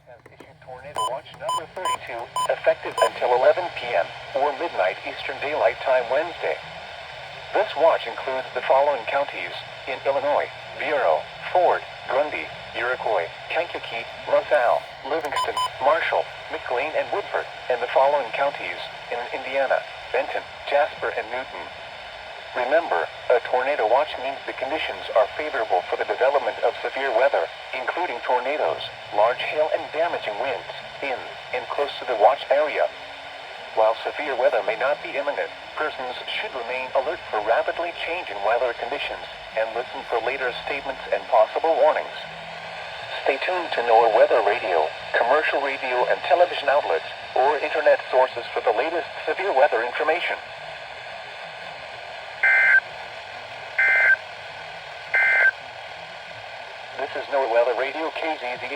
has issued Tornado Watch number 32, effective until 11 p.m. or midnight Eastern Daylight Time Wednesday. This watch includes the following counties in Illinois: Bureau, Ford, Grundy, Iroquois, Kankakee, LaSalle, Livingston, Marshall, McLean, and Woodford, and the following counties in Indiana: Benton, Jasper, and Newton. Remember, a tornado watch means the conditions are favorable for the development of severe weather, including tornadoes, large hail, and damaging winds, in and close to the watch area. While severe weather may not be imminent, persons should remain alert for rapidly changing weather conditions and listen for later statements and possible warnings. Stay tuned to NOAA weather radio, commercial radio and television outlets, or internet sources for the latest severe weather information. This is NOAA Weather Radio, KZZ81.